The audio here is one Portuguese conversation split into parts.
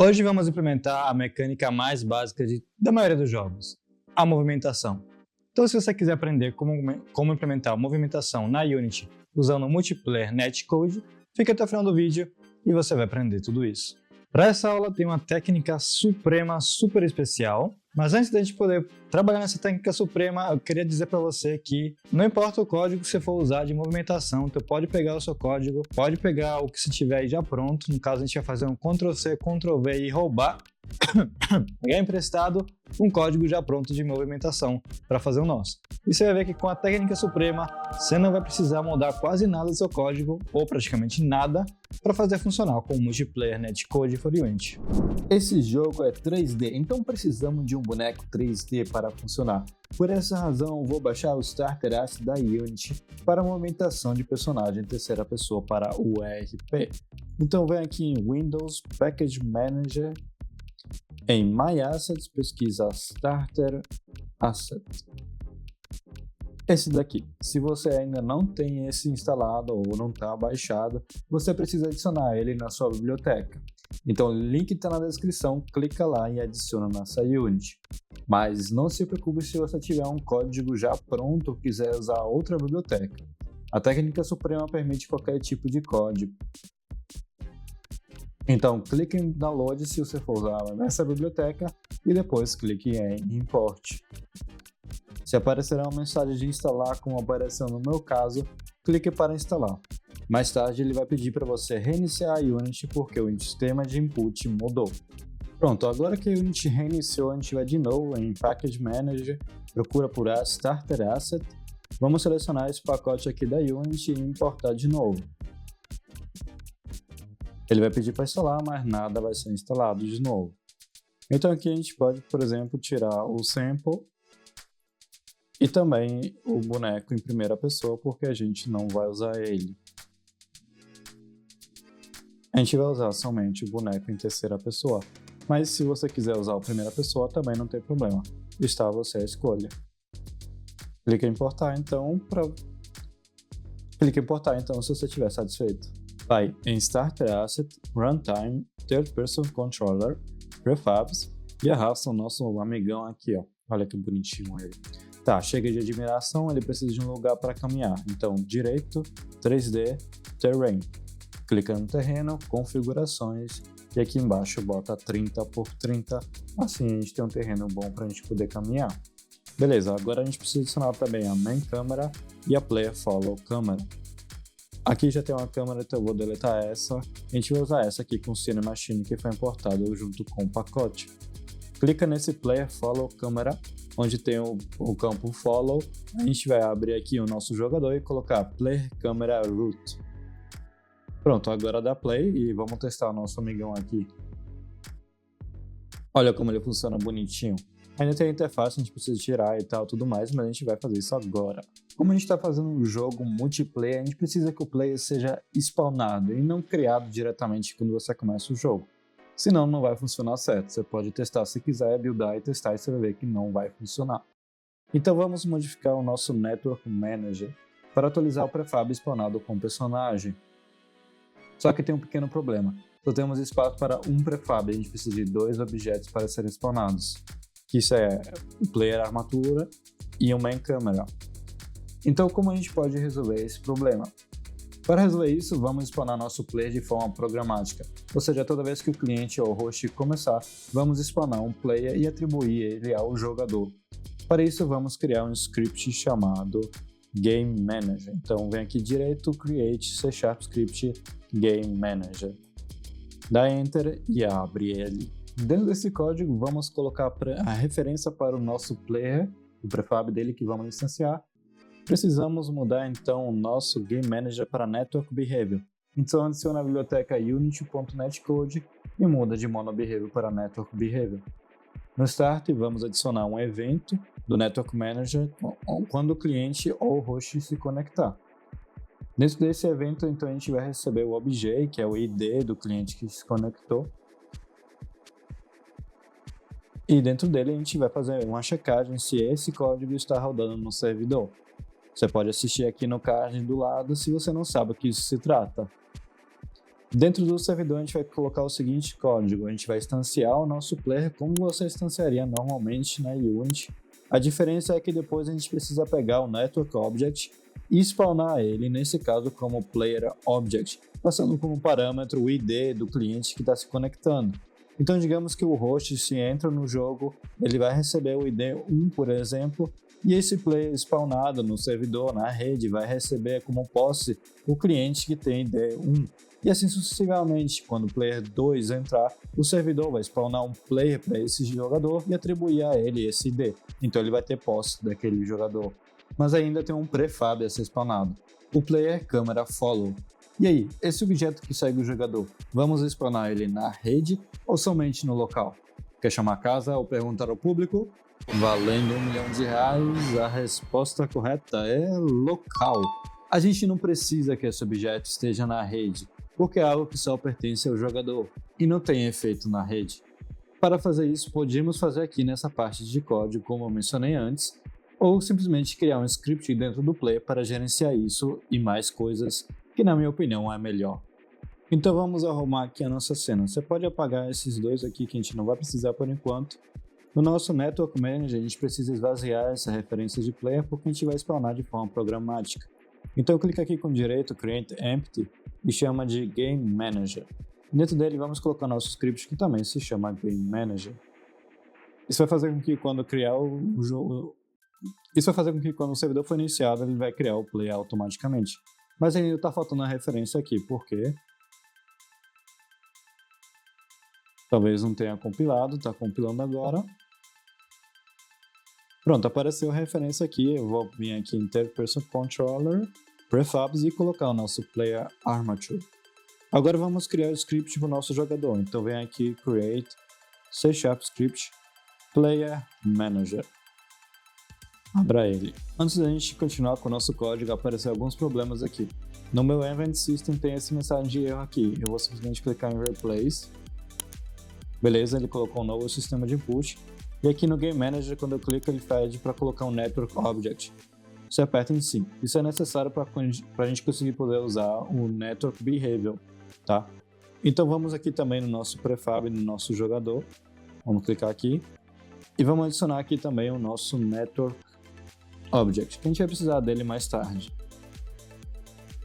Hoje vamos implementar a mecânica mais básica da maioria dos jogos, a movimentação. Então, se você quiser aprender como implementar a movimentação na Unity usando o multiplayer netcode, fica até o final do vídeo e você vai aprender tudo isso. Para essa aula tem uma técnica suprema super especial, mas antes da gente poder trabalhar nessa técnica suprema, eu queria dizer para você que não importa o código que você for usar de movimentação, tu pode pegar o seu código, pode pegar o que você tiver aí já pronto, no caso a gente vai fazer um Ctrl+C, Ctrl+V e roubar, pegar emprestado um código já pronto de movimentação para fazer o nosso. E você vai ver que com a técnica suprema, você não vai precisar mudar quase nada do seu código, ou praticamente nada, para fazer funcionar com o multiplayer netcode for Unity. Esse jogo é 3D, então precisamos de um boneco 3D para funcionar. Por essa razão, eu vou baixar o Starter Asset da Unity para a movimentação de personagem em terceira pessoa para o ERP. Então vem aqui em Windows, Package Manager, em My Assets, pesquisa Starter Asset. Esse daqui, se você ainda não tem esse instalado ou não está baixado, você precisa adicionar ele na sua biblioteca. Então o link está na descrição, clica lá e adiciona nessa Unity. Mas não se preocupe se você tiver um código já pronto ou quiser usar outra biblioteca. A técnica suprema permite qualquer tipo de código. Então clique em Download se você for usar nessa biblioteca e depois clique em Import. Se aparecerá uma mensagem de instalar, como apareceu no meu caso, clique para instalar. Mais tarde ele vai pedir para você reiniciar a Unity porque o sistema de input mudou. Pronto, agora que a Unity reiniciou, a gente vai de novo em Package Manager, procura por Starter Asset, vamos selecionar esse pacote aqui da Unity e importar de novo. Ele vai pedir para instalar, mas nada vai ser instalado de novo. Então aqui a gente pode, por exemplo, tirar o sample e também o boneco em primeira pessoa, porque a gente não vai usar ele. A gente vai usar somente o boneco em terceira pessoa, mas se você quiser usar o primeira pessoa também não tem problema, está a você a escolha. Clique em importar então, se você estiver satisfeito. Vai em Starter Asset, Runtime, Third Person Controller, Prefabs e arrasta o nosso amigão aqui, ó. Olha que bonitinho ele. Tá, chega de admiração, ele precisa de um lugar para caminhar. Então, direito, 3D, Terrain. Clica no terreno, configurações e aqui embaixo bota 30 por 30. Assim a gente tem um terreno bom para a gente poder caminhar. Beleza, agora a gente precisa adicionar também a Main Camera e a Player Follow Camera. Aqui já tem uma câmera, então eu vou deletar essa. A gente vai usar essa aqui com o Cine Machine que foi importado junto com o pacote. Clica nesse Player Follow Camera, onde tem o campo Follow. A gente vai abrir aqui o nosso jogador e colocar Player Camera Root. Pronto, agora dá play e vamos testar o nosso amigão aqui. Olha como ele funciona bonitinho. Ainda tem a interface, a gente precisa tirar e tal, tudo mais, mas a gente vai fazer isso agora. Como a gente está fazendo um jogo multiplayer, a gente precisa que o player seja spawnado e não criado diretamente quando você começa o jogo. Senão não vai funcionar certo. Você pode testar se quiser, buildar e testar e você vai ver que não vai funcionar. Então vamos modificar o nosso Network Manager para atualizar o prefab spawnado com o personagem. Só que tem um pequeno problema. Só temos espaço para um prefab, a gente precisa de 2 objetos para serem spawnados. Isso é o player armatura e o main camera. Então como a gente pode resolver esse problema? Para resolver isso, vamos spawnar nosso player de forma programática. Ou seja, toda vez que o cliente ou o host começar, vamos spawnar um player e atribuir ele ao jogador. Para isso, vamos criar um script chamado Game Manager. Então vem aqui direito, Create C# Script Game Manager. Dá Enter e abre ele. Dentro desse código, vamos colocar a referência para o nosso player, o prefab dele que vamos licenciar. Precisamos mudar então o nosso Game Manager para Network Behavior. Então adiciona a biblioteca unity.netcode e muda de MonoBehavior para Network Behavior. No Start, vamos adicionar um evento do Network Manager quando o cliente ou o host se conectar. Dentro desse evento, então, a gente vai receber o obj, que é o ID do cliente que se conectou. E dentro dele a gente vai fazer uma checagem se esse código está rodando no servidor. Você pode assistir aqui no card do lado se você não sabe o que isso se trata. Dentro do servidor, a gente vai colocar o seguinte código. A gente vai instanciar o nosso player como você instanciaria normalmente na Unity. A diferença é que depois a gente precisa pegar o Network Object e spawnar ele, nesse caso como Player Object, passando como parâmetro o ID do cliente que está se conectando. Então, digamos que o host, se entra no jogo, ele vai receber o ID 1, por exemplo, e esse player spawnado no servidor, na rede, vai receber como posse o cliente que tem ID 1. E assim sucessivamente, quando o player 2 entrar, o servidor vai spawnar um player para esse jogador e atribuir a ele esse ID. Então ele vai ter posse daquele jogador. Mas ainda tem um prefab a ser spawnado, o player camera follow. E aí, esse objeto que segue o jogador, vamos spawnar ele na rede ou somente no local? Quer chamar a casa ou perguntar ao público? Valendo R$1 milhão, a resposta correta é local. A gente não precisa que esse objeto esteja na rede, porque é algo que só pertence ao jogador e não tem efeito na rede. Para fazer isso, podíamos fazer aqui nessa parte de código, como eu mencionei antes, ou simplesmente criar um script dentro do player para gerenciar isso e mais coisas, que na minha opinião é melhor. Então vamos arrumar aqui a nossa cena. Você pode apagar esses dois aqui que a gente não vai precisar por enquanto. No nosso Network Manager, a gente precisa esvaziar essa referência de player porque a gente vai spawnar de forma programática. Então clica aqui com direito, Create Empty, e chama de Game Manager. Dentro dele vamos colocar nosso script que também se chama Game Manager. Isso vai fazer com que quando criar o jogo... Isso vai fazer com que quando o servidor for iniciado, ele vai criar o player automaticamente. Mas ainda está faltando a referência aqui, porque talvez não tenha compilado, está compilando agora. Pronto, apareceu a referência aqui. Eu vou vir aqui em Third Person Controller, Prefabs e colocar o nosso Player Armature. Agora vamos criar o script para o nosso jogador. Então vem aqui Create C# Script Player Manager. Abra ele. Antes da gente continuar com o nosso código, apareceram alguns problemas aqui. No meu Event System tem essa mensagem de erro aqui. Eu vou simplesmente clicar em Replace. Beleza, ele colocou um novo sistema de input. E aqui no Game Manager, quando eu clico, ele pede para colocar um Network Object. Você aperta em Sim. Isso é necessário para a gente conseguir poder usar o Network Behavior, tá? Então vamos aqui também no nosso prefab, no nosso jogador. Vamos clicar aqui. E vamos adicionar aqui também o nosso Network Object, que a gente vai precisar dele mais tarde.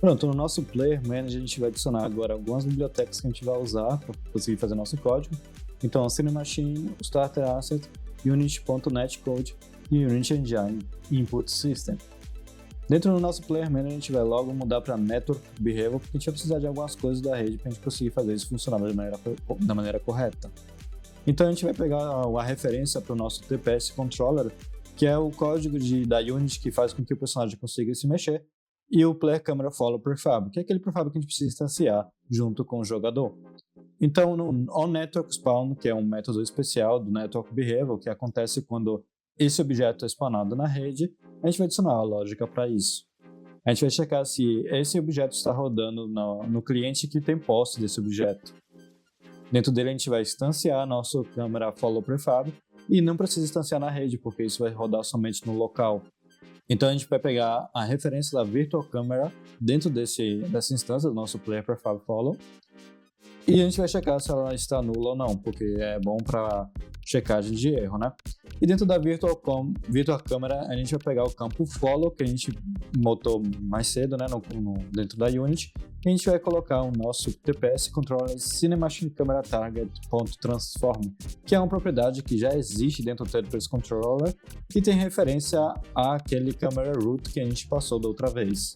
Pronto, no nosso Player Manager a gente vai adicionar agora algumas bibliotecas que a gente vai usar para conseguir fazer nosso código. Então, a Cinemachine, o Starter Asset, Unity.NetCode e Unity Engine Input System. Dentro do nosso Player Manager a gente vai logo mudar para Network Behavior, porque a gente vai precisar de algumas coisas da rede para a gente conseguir fazer isso funcionar da maneira correta. Então a gente vai pegar a referência para o nosso TPS Controller, que é o código da Unity que faz com que o personagem consiga se mexer, e o Player Camera Follow Prefab, que é aquele prefab que a gente precisa instanciar junto com o jogador. Então, no OnNetworkSpawn, que é um método especial do Network Behavior, que acontece quando esse objeto é spawnado na rede, a gente vai adicionar a lógica para isso. A gente vai checar se esse objeto está rodando no cliente que tem posse desse objeto. Dentro dele a gente vai instanciar nosso Camera Follow Prefab e não precisa instanciar na rede, porque isso vai rodar somente no local. Então a gente vai pegar a referência da Virtual Camera dentro dessa instância do nosso Player Prefab Follow e a gente vai checar se ela está nula ou não, porque é bom para checagem de erro, né? E dentro da Virtual Camera a gente vai pegar o campo Follow, que a gente botou mais cedo, né, dentro da Unity, e a gente vai colocar o nosso TPS Controller Cinemachine Camera Target.Transform, que é uma propriedade que já existe dentro do TPS Controller e tem referência àquele Camera Root que a gente passou da outra vez.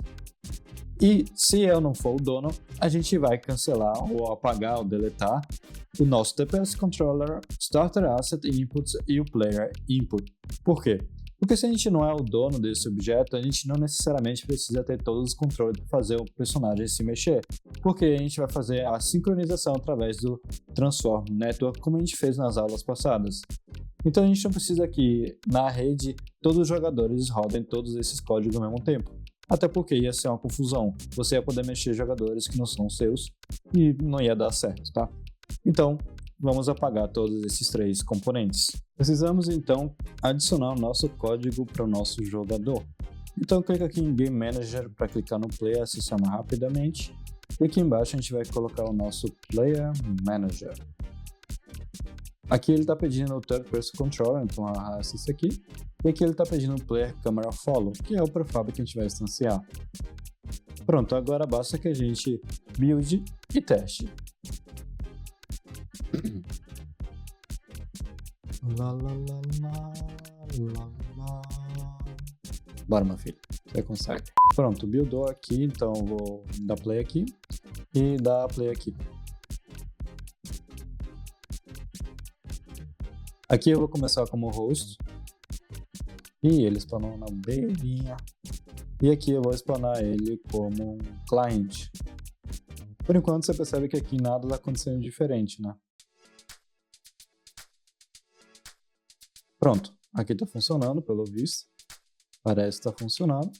E se eu não for o dono, a gente vai cancelar ou apagar ou deletar o nosso TPS Controller, Starter Asset Inputs e o Player Input. Por quê? Porque se a gente não é o dono desse objeto, a gente não necessariamente precisa ter todos os controles para fazer o personagem se mexer, porque a gente vai fazer a sincronização através do Transform Network, como a gente fez nas aulas passadas. Então a gente não precisa que na rede todos os jogadores rodem todos esses códigos ao mesmo tempo. Até porque ia ser uma confusão. Você ia poder mexer jogadores que não são seus e não ia dar certo, tá? Então, vamos apagar todos esses três componentes. Precisamos, então, adicionar o nosso código para o nosso jogador. Então, clica aqui em Game Manager para clicar no Player, acessar rapidamente. E aqui embaixo a gente vai colocar o nosso Player Manager. Aqui ele está pedindo o Third Person Controller, então arrasta isso aqui. E aqui ele está pedindo o Player Camera Follow, que é o prefab que a gente vai instanciar. Pronto, agora basta que a gente build e teste. Bora, meu filho, você consegue. Pronto, buildou aqui, então eu vou dar play aqui e dar play aqui. Aqui eu vou começar como host e ele spawnou na beirinha. E aqui eu vou spawnar ele como um cliente. Por enquanto você percebe que aqui nada está acontecendo diferente, né? Pronto, aqui está funcionando pelo visto. Parece que está funcionando.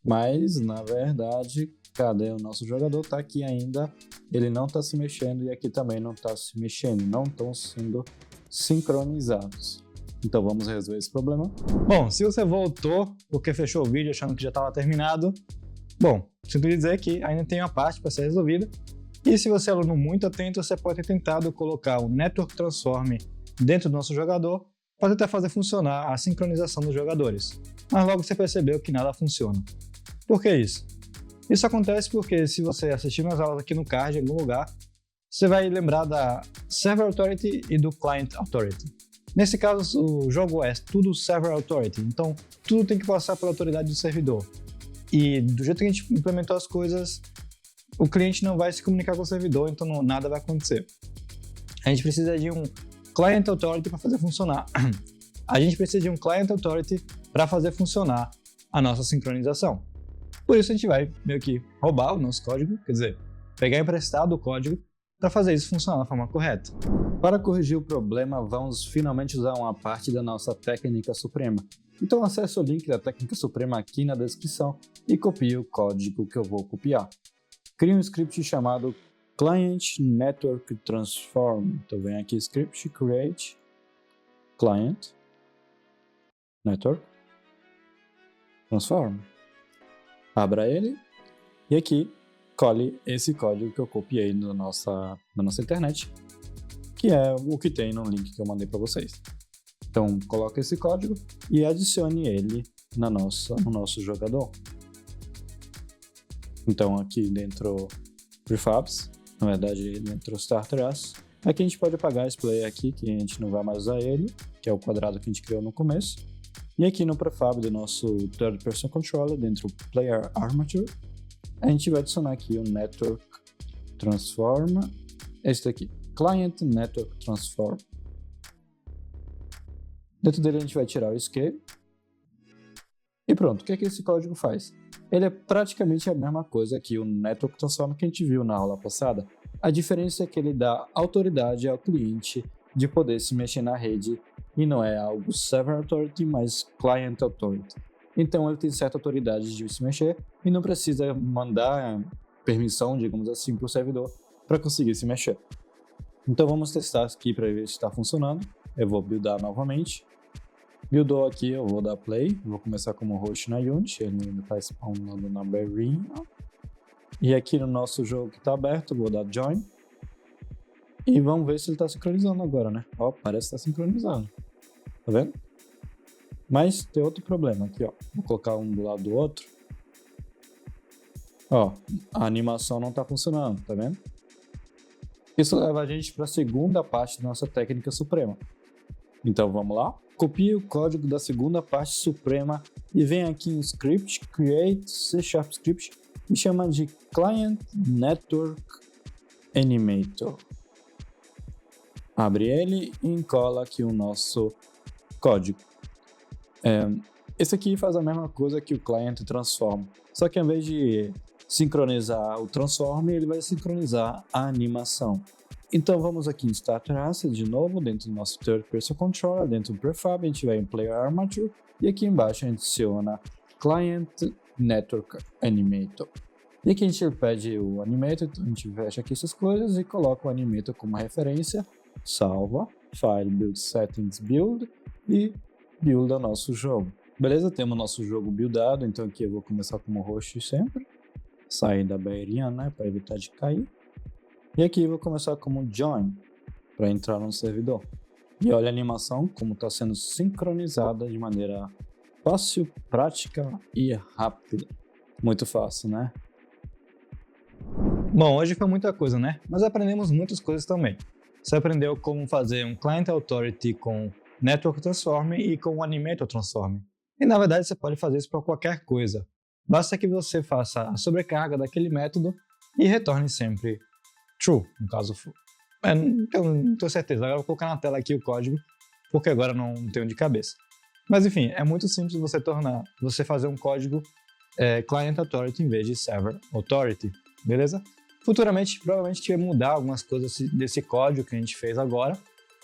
Mas na verdade, cadê o nosso jogador? Está aqui ainda. Ele não está se mexendo e aqui também não está se mexendo. Não estão sendo sincronizados. Então vamos resolver esse problema. Bom, se você voltou porque fechou o vídeo achando que já estava terminado, bom, sinto lhe dizer que ainda tem uma parte para ser resolvida. E se você é aluno muito atento, você pode ter tentado colocar o Network Transform dentro do nosso jogador para tentar fazer funcionar a sincronização dos jogadores. Mas logo você percebeu que nada funciona. Por que isso? Isso acontece porque se você assistir nas aulas aqui no card, em algum lugar, você vai lembrar da Server Authority e do Client Authority. Nesse caso, o jogo é tudo Server Authority, então tudo tem que passar pela autoridade do servidor. E do jeito que a gente implementou as coisas, o cliente não vai se comunicar com o servidor, então nada vai acontecer. A gente precisa de um Client Authority para fazer funcionar. A gente precisa de um Client Authority para fazer funcionar a nossa sincronização. Por isso a gente vai meio que roubar o nosso código, quer dizer, pegar emprestado o código para fazer isso funcionar da forma correta. Para corrigir o problema, vamos finalmente usar uma parte da nossa técnica suprema. Então acesse o link da técnica suprema aqui na descrição e copie o código que eu vou copiar. Crie um script chamado Client Network Transform. Então vem aqui script create Client Network Transform. Abra ele e aqui cole esse código que eu copiei na nossa internet, que é o que tem no link que eu mandei para vocês. Então coloque esse código e adicione ele no nosso jogador. Então aqui dentro prefabs, na verdade dentro starter as, aqui a gente pode apagar esse player aqui, que a gente não vai mais usar ele, que é o quadrado que a gente criou no começo. E aqui no prefab do nosso Third Person Controller, dentro do Player Armature, a gente vai adicionar aqui o Network Transform, esse daqui, Client Network Transform. Dentro dele a gente vai tirar o Scale. E pronto, o que é que esse código faz? Ele é praticamente a mesma coisa que o Network Transform que a gente viu na aula passada. A diferença é que ele dá autoridade ao cliente de poder se mexer na rede e não é algo Server Authority, mas Client Authority. Então ele tem certa autoridade de se mexer e não precisa mandar permissão, digamos assim, para o servidor para conseguir se mexer. Então vamos testar aqui para ver se está funcionando. Eu vou buildar novamente. Buildou aqui, eu vou dar play. Vou começar como host na Unity, ele ainda está spawnando na berrinha. E aqui no nosso jogo que está aberto, eu vou dar join. E vamos ver se ele está sincronizando agora, né? Ó, parece que está sincronizando. Tá vendo? Mas tem outro problema aqui, ó. Vou colocar um do lado do outro. Ó, a animação não está funcionando, tá vendo? Isso leva a gente para a segunda parte da nossa técnica suprema. Então vamos lá. Copie o código da segunda parte suprema e vem aqui em script, create C# script e chama de Client Network Animator. Abre ele e encola aqui o nosso código. Esse aqui faz a mesma coisa que o Client Transform, só que ao invés de sincronizar o Transform, ele vai sincronizar a animação. Então vamos aqui em Starter Asset de novo, dentro do nosso Third Person Controller, dentro do Prefab, a gente vai em Player Armature e aqui embaixo a gente adiciona Client Network Animator. E aqui a gente pede o Animator, então a gente fecha aqui essas coisas e coloca o Animator como referência, salva, File, Build Settings, Build e builda nosso jogo. Beleza? Temos nosso jogo buildado, então aqui eu vou começar como host sempre. sair da barreirinha, né, para evitar de cair. E aqui vou começar como join, para entrar no servidor. E olha a animação como está sendo sincronizada de maneira fácil, prática e rápida. Muito fácil, né? Bom, hoje foi muita coisa, né? Mas aprendemos muitas coisas também. Você aprendeu como fazer um Client Authority com Network Transform e com o Animator Transform. E na verdade você pode fazer isso para qualquer coisa. Basta que você faça a sobrecarga daquele método e retorne sempre true, no caso. Não tenho certeza, agora eu vou colocar na tela aqui o código, porque agora não tenho de cabeça. Mas enfim, é muito simples você fazer um código Client Authority em vez de Server Authority, beleza? Futuramente, provavelmente a gente vai mudar algumas coisas desse código que a gente fez agora,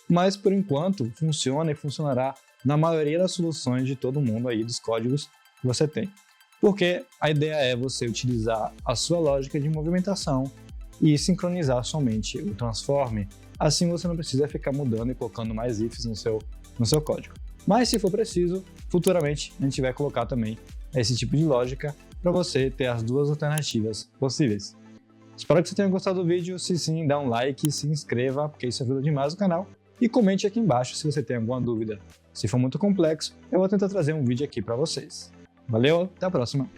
mas por enquanto funciona e funcionará na maioria das soluções de todo mundo aí, dos códigos que você tem. Porque a ideia é você utilizar a sua lógica de movimentação e sincronizar somente o transform, assim você não precisa ficar mudando e colocando mais ifs no seu código. Mas se for preciso, futuramente a gente vai colocar também esse tipo de lógica para você ter as duas alternativas possíveis. Espero que você tenha gostado do vídeo. Se sim, dá um like, se inscreva, porque isso ajuda demais o canal. E comente aqui embaixo se você tem alguma dúvida. Se for muito complexo, eu vou tentar trazer um vídeo aqui para vocês. Valeu, até a próxima!